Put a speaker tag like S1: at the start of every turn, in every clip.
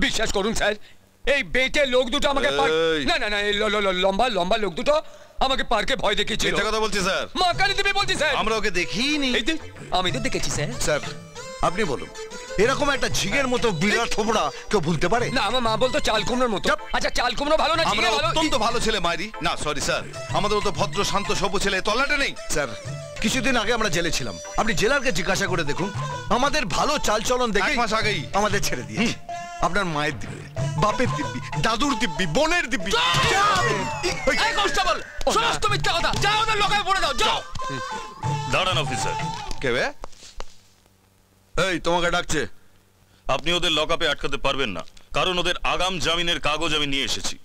S1: বিশ্বাস করুন স্যার, এই বেটে লোক দুটো আমাকে না না না লম্বা লম্বা লোক দুটো আমাকে পার্কে ভয় দেখিয়েছিল।
S2: মিথ্যা কথা বলছি স্যার,
S1: মা কালী দেবী বলছি স্যার,
S2: আমরা ওকে দেখিনি।
S1: আমি তো দেখেছি স্যার।
S3: স্যার আপনি বলুন, এরকম একটা ঝিঙের মতো বিরাট থোবড়া কেউ ভুলতে পারে?
S1: না, আমার মা বলতো চাল কুমড়োর মতো। আচ্ছা চাল কুমড়ো ভালো না
S2: আমরা
S1: ঝিঙে ভালো?
S2: অত্যন্ত ভালো ছেলে মাইরি না, সরি স্যার, আমাদের মতো ভদ্র শান্ত সভ্য ছেলে তল্লাটে নেই।
S3: স্যার কিছুদিন আগে আমরা জেলে ছিলাম, আপনি জেলারকে জিজ্ঞাসা করে দেখুন, আমাদের ভালো চালচলন দেখে
S2: 1 মাস আগেই
S3: আমাদের ছেড়ে দিয়েছে। আপনার মায়ের দিব্যি, বাপের দিব্যি, দাদুর দিব্যি, বোনের দিব্যি।
S1: এই কনস্টেবল, সমস্ত মিথ্যা কথা, যাও ওদের লোকায় পড়ে দাও, যাও।
S4: দাঁড়ান অফিসার,
S2: কে বে?
S3: এই তোমাকে ডাকছে।
S4: আপনি ওদের লকআপে আটকাতে পারবেন না, কারণ ওদের আগাম জামিনের কাগজ আমি নিয়ে এসেছি।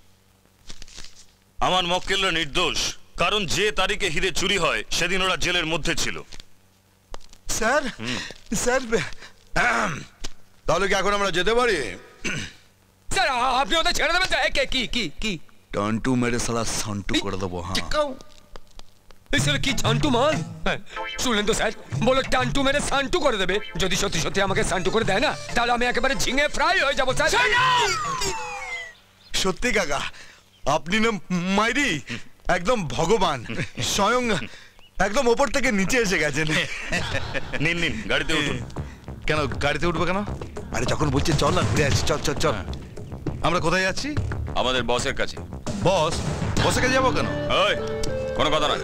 S4: আমার মক্কেলরা নির্দোষ, কারণ যে তারিখে হিরে চুরি হয় সেদিন ওরা জেলের মধ্যে ছিল।
S3: স্যার স্যার
S2: তাহলে কি এখন আমরা যেতে পারি?
S1: স্যার আপনি ওদের ছেড়ে দেবেন স্যার? কি কি কি
S3: টন্টু মেরে সালা সন্টু করে দেবো। হ্যাঁ
S1: স্যার কি ঝান্টু মাল? শুনলেন তো স্যার, বলো টান্টু মেরে সান্টু করে দেবে। যদি সত্যি সত্যি আমাকে সান্টু করে দেয় না, তাহলে আমি একেবারে ঝিঙে ফ্রাই হয়ে যাবো স্যার।
S3: সত্যি কাকা, আপনি না মাইরি একদম ভগবান, স্বয়ং একদম ওপর থেকে নিচে এসে গেছেন।
S4: নিন নিন, গাড়িতে উঠুন।
S2: কেন গাড়িতে উঠবো কেন?
S3: আরে যখন বলছে চল না ঘুরে আসি, চল চল চল।
S2: আমরা কোথায় যাচ্ছি?
S4: আমাদের বসের কাছে।
S2: বস? বসে কাছে যাবো কেন?
S4: ওই কোনো কথা না,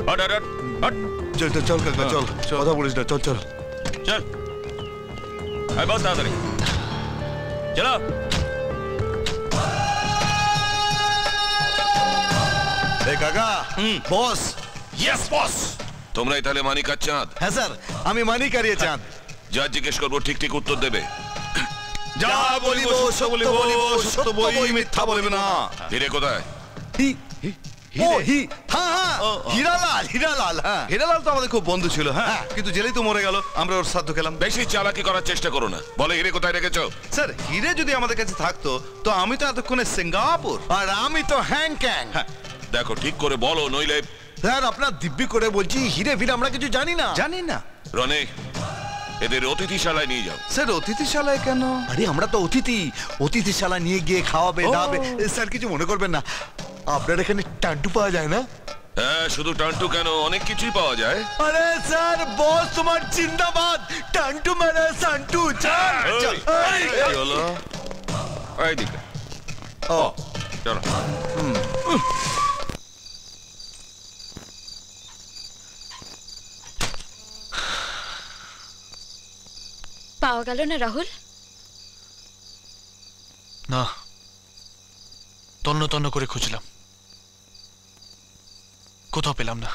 S4: হট হট হট হট।
S3: চল চল চল কাকা চল, কথা বলিস না, চল চল
S4: চল। এই বস তাড়াতাড়ি চলো।
S3: এই কাকা, বস।
S4: Yes boss.
S5: তোমরাই তাহলে মানিক আর চাঁদ?
S3: হ্যাঁ স্যার, আমি মানিক আর চাঁদ।
S5: যা জিজ্ঞেস করবো ঠিক ঠিক উত্তর দেবে।
S2: যা বলিব সত্য বলিব, সত্য বই মিথ্যা বলবে না।
S5: হিরে কোথায়?
S3: হীরালাল, হীরালাল। হ্যাঁ
S2: হিরালাল তো আমাদের খুব বন্ধু ছিল, হ্যাঁ, কিন্তু জেলেই তো মরে গেল, আমরা ওর শ্রাদ্ধ খেলাম।
S5: বেশি চালাকি করার চেষ্টা করো না, বলে হিরে কোথায় রেখেছো?
S2: স্যার হিরে যদি আমাদের কাছে থাকতো তো আমি তো এতক্ষণে সিঙ্গাপুর।
S3: আর আমি তো হ্যাংক্যাং।
S5: দেখো ঠিক করে বলো, নইলে।
S3: স্যার আপনার দিব্যি করে বলছি, হিরে ফিরে আমরা কিছু জানি না।
S2: জানি না।
S5: রনে, এদের অতিথিশালায় নিয়ে যাও।
S2: স্যার অতিথিশালায় কেন?
S3: আরে আমরা তো অতিথি, অতিথিশালা নিয়ে গিয়ে খাওয়াবে দাবে। স্যার কিছু মনে করবেন না, আপনার এখানে টান্টু পাওয়া যায় না?
S5: হ্যাঁ, শুধু টান্টু কেন, অনেক কিছুই পাওয়া যায়।
S3: আরে স্যার বস তোমার জিন্দাবাদ, টান্টু মানে সান্টু। চল চল।
S5: কি হলো? এইদিকে চলো।
S6: পাওয়া গেল না রাহুল?
S7: না, তন্ন তন্ন করে খুঁজলাম, কোথাও পেলাম না।